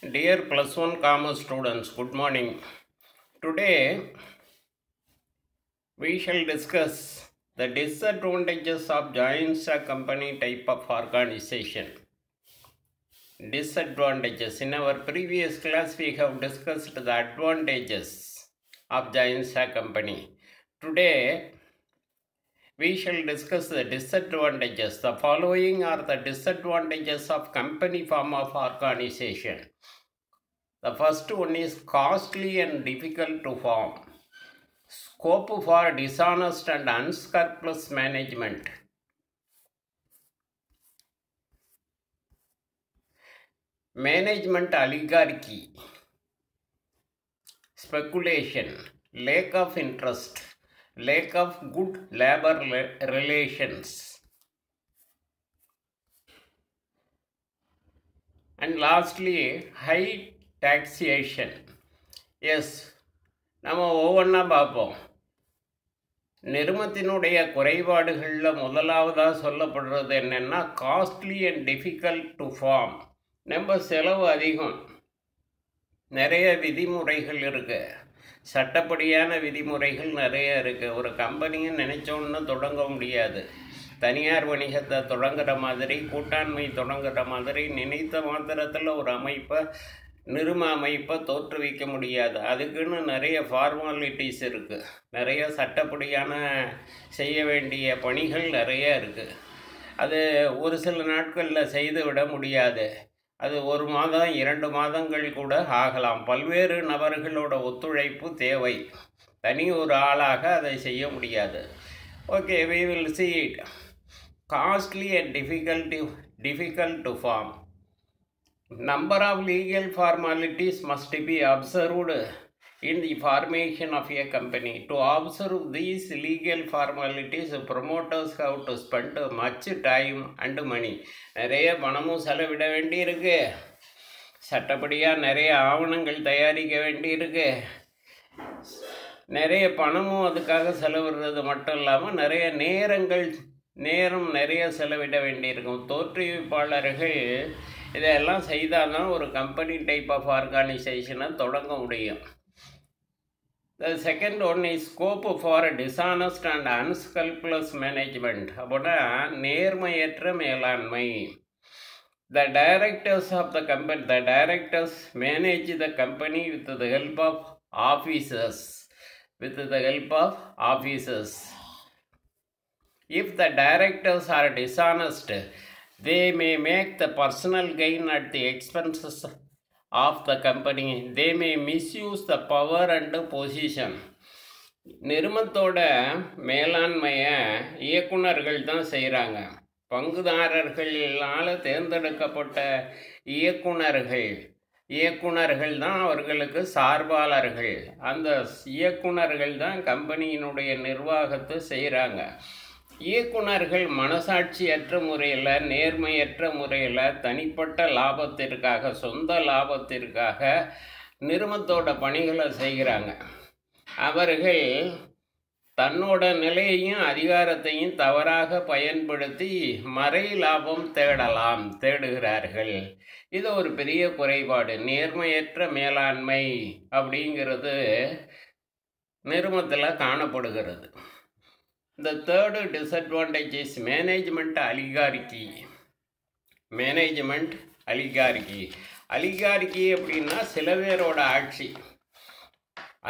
Dear plus one commerce students, good morning. Today we shall discuss the disadvantages of joint stock company type of organization. Disadvantages. In our previous class we have discussed the advantages of joint stock company. Today we shall discuss the disadvantages. The following are the disadvantages of company form of organization. The first one is costly and difficult to form. Scope for dishonest and unscrupulous management. Management oligarchy. Speculation. Lack of interest. Lack of good labor relations. And lastly, high taxation. Yes, நம்ம ஒவ்வொன்றா பார்ப்போம். நிறுவனத்தினுடைய குறைபாடுகளில் முதலாவதாக சொல்லப்படுறது என்னென்னா costly and difficult to form. நம்ம செலவு அதிகம், நிறைய விதிமுறைகள் இருக்குது, சட்டப்படியான விதிமுறைகள் நிறைய இருக்குது. ஒரு கம்பெனியை நினச்சோன்னு தொடங்க முடியாது. தனியார் வணிகத்தை தொடங்குற மாதிரி, கூட்டாண்மை தொடங்குற மாதிரி நினைத்த மாத்திரத்தில் ஒரு நிறுவன அமைப்பை தோற்றுவிக்க முடியாது. அதுக்குன்னு நிறைய ஃபார்மாலிட்டிஸ் இருக்குது, நிறைய சட்டப்படியான செய்ய வேண்டிய பணிகள் நிறைய இருக்குது. அது ஒரு சில நாட்களில் செய்து விட முடியாது. அது 1 மாதம் 2 மாதங்கள் கூட ஆகலாம். பல்வேறு நபர்களோட ஒத்துழைப்பு தேவை. தனி ஒரு ஆளாக அதை செய்ய முடியாது. Okay, we will see it. Costly and difficult to form. Number of legal formalities must be observed in the formation of a company. To observe these legal formalities, promoters have to spend much time and money. நிறைய பணமும் செலவிட வேண்டியிருக்கு, சட்டப்படியாக நிறைய ஆவணங்கள் தயாரிக்க வேண்டியிருக்கு, நிறைய பணமும் அதுக்காக செலவிடுறது மட்டும் இல்லாமல் நிறைய நேரம் நிறைய செலவிட வேண்டியிருக்கும். தோற்றுவிப்பாளர்கள் இதெல்லாம் செய்தால் தான் ஒரு கம்பெனி டைப் ஆஃப் ஆர்கனைசேஷனை தொடங்க முடியும். The second one is scope for dishonest and unscrupulous management. அப்படின்னா நேர்மையற்ற மேலாண்மை. The directors of the company, the directors manage the company with the help of officers. If the directors are dishonest, they may make the personal gain at the expenses of the company. They may misuse the power and position. நிறுவனத்தோட மேலாண்மையை இயக்குனர்கள் தான் செய்கிறாங்க. பங்குதாரர்களால் தேர்ந்தெடுக்கப்பட்ட இயக்குனர்கள் தான் அவர்களுக்கு சார்பாளர்கள். அந்த இயக்குனர்கள் தான் கம்பெனியினுடைய நிர்வாகத்தை செய்கிறாங்க. இயக்குனர்கள் மனசாட்சியற்ற முறையில், நேர்மையற்ற முறையில், தனிப்பட்ட லாபத்திற்காக, சொந்த லாபத்திற்காக நிறுவனத்தோட பணிகளை செய்கிறாங்க. அவர்கள் தன்னோட நிலையையும் அதிகாரத்தையும் தவறாக பயன்படுத்தி மறை லாபம் தேடுகிறார்கள். இது ஒரு பெரிய குறைபாடு. நேர்மையற்ற மேலாண்மை அப்படிங்கிறது நிறுவனத்தில் காணப்படுகிறது. The third disadvantage is management oligarchy. Oligarchy அப்படின்னா சில பேரோட ஆட்சி.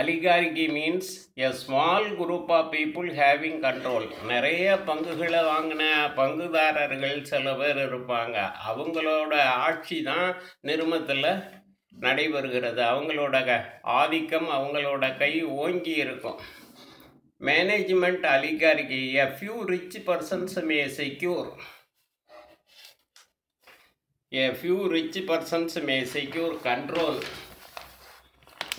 Oligarchy means a small group of people having control. நிறைய பங்குகளை வாங்கின பங்குதாரர்கள் சில பேர் இருப்பாங்க. அவங்களோட ஆட்சி தான் நிறுவனத்தில் நடைபெறுகிறது. அவங்களோட ஆதிக்கம், அவங்களோட கை ஓங்கி இருக்கும். Management oligarchy. A few rich persons may secure control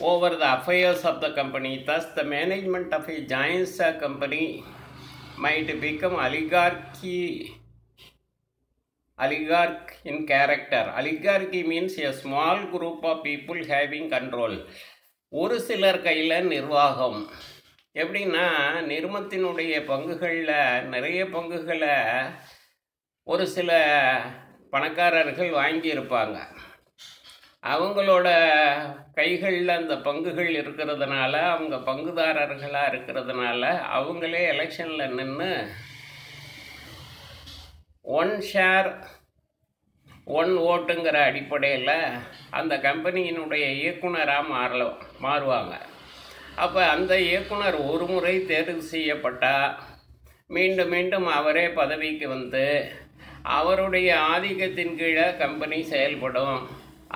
over the affairs of the company. Thus, the management of a joint stock company might become oligarch in character. Oligarchy means a small group of people having control. ஒரு சிலர் கையில் நிர்வாகம். எப்படின்னா நிறுவனத்தினுடைய நிறைய பங்குகளை ஒரு சில பணக்காரர்கள் வாங்கியிருப்பாங்க. அவங்களோட கைகளில் அந்த பங்குகள் இருக்கிறதுனால, அவங்க பங்குதாரர்களாக இருக்கிறதுனால, அவங்களே எலெக்ஷனில் நின்று 1 ஷேர் 1 ஓட்டுங்கிற அடிப்படையில் அந்த கம்பெனியினுடைய இயக்குனராக மாறுவாங்க. அப்போ அந்த இயக்குனர் ஒரு முறை தேர்வு செய்யப்பட்டால் மீண்டும் மீண்டும் அவரே பதவிக்கு வந்து அவருடைய ஆதிக்கத்தின் கீழே கம்பெனி செயல்படும்.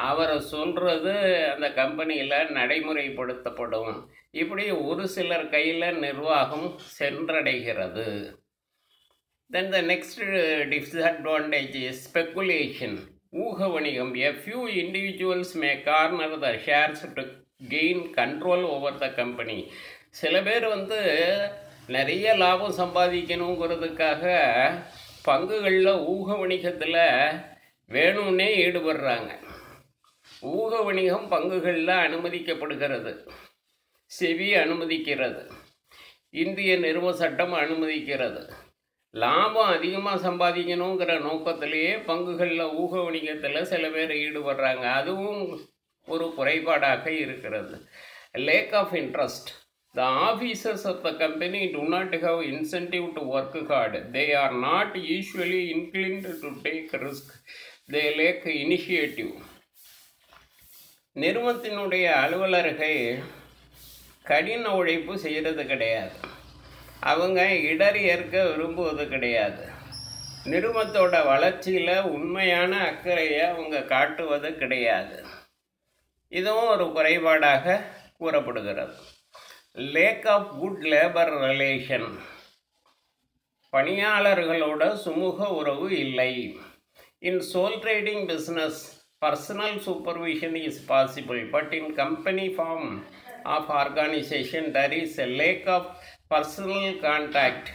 அவரை சொல்கிறது அந்த கம்பெனியில் நடைமுறைப்படுத்தப்படும். இப்படி ஒரு சிலர் கையில் நிர்வாகம் சென்றடைகிறது. Then the next disadvantage is speculation. ஊக வணிகம். A few individuals may corner the shares to gain control over the company. சில பேர் வந்து நிறைய லாபம் சம்பாதிக்கணுங்கிறதுக்காக பங்குகளில் ஊக வணிகத்தில் வேணும்னே ஈடுபடுறாங்க. ஊக வணிகம் பங்குகளில் அனுமதிக்கப்படுகிறது. செபி அனுமதிக்கிறது. இந்திய நிறுவ சட்டம் அனுமதிக்கிறது. லாபம் அதிகமாக சம்பாதிக்கணுங்கிற நோக்கத்திலேயே பங்குகளில் ஊக வணிகத்தில் சில பேர் ஈடுபடுறாங்க. அதுவும் ஒரு குறைபாடாக இருக்கிறது. Lack of interest. The officers of the company do not have incentive to work hard. They are not usually inclined to take risk. They lack initiative. நிறுவனத்தினுடைய அலுவலர்கள் கடின உழைப்பு செய்கிறது கிடையாது. அவங்க இடர் ஏற்க விரும்புவது கிடையாது. நிறுவனத்தோட வளர்ச்சியில் உண்மையான அக்கறையை அவங்க காட்டுவது கிடையாது. இதுவும் ஒரு குறைபாடாக கூறப்படுகிறது. Lack of good labour relation. பணியாளர்களோட சுமூக உறவு இல்லை. In sole trading business personal supervision is possible, but in company form of organisation there is a lack of personal contact.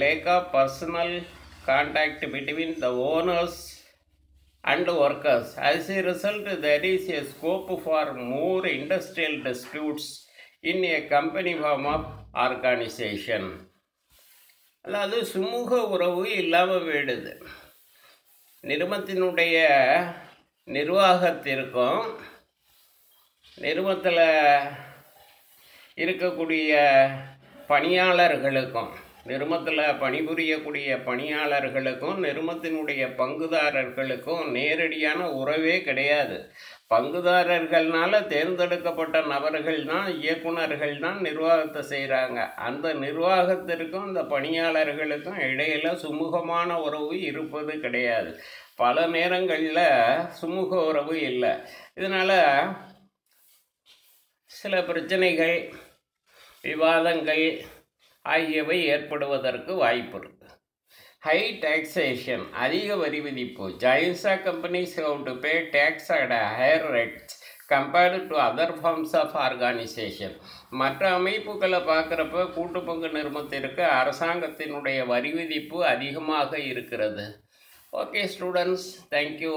Lack of personal contact between the owners and workers. As a result, there is a scope for more industrial disputes in a company form of organization. அதாவது சுமூக உறவு இல்லாமல் போயிடுது. நிறுவனத்தினுடைய நிர்வாகத்திற்கும் நிறுவனத்தில் இருக்கக்கூடிய பணியாளர்களுக்கும், நிறுவனத்தில் பணிபுரியக்கூடிய பணியாளர்களுக்கும் நிறுவனத்தினுடைய பங்குதாரர்களுக்கும் நேரடியான உறவே கிடையாது. பங்குதாரர்கள்னால தேர்ந்தெடுக்கப்பட்ட நபர்கள் தான், இயக்குநர்கள் தான் நிர்வாகத்தை செய்கிறாங்க. அந்த நிர்வாகத்திற்கும் இந்த பணியாளர்களுக்கும் இடையில் சுமூகமான உறவு இருப்பது கிடையாது. பல நேரங்களில் சுமூக உறவு இல்லை. இதனால் சில பிரச்சனைகள், விவாதங்கள் ஆகியவை ஏற்படுவதற்கு வாய்ப்பு இருக்குது. ஹை டாக்ஸேஷன், அதிக வரி விதிப்பு. ஜாயின்ஸா companies have to pay taxes at higher rates compared to other forms of organisation. மற்ற அமைப்புகளை பார்க்குறப்ப கூட்டு பங்கு நிறுவனத்திற்கு அரசாங்கத்தினுடைய வரி விதிப்பு அதிகமாக இருக்கிறது. Okay students, thank you.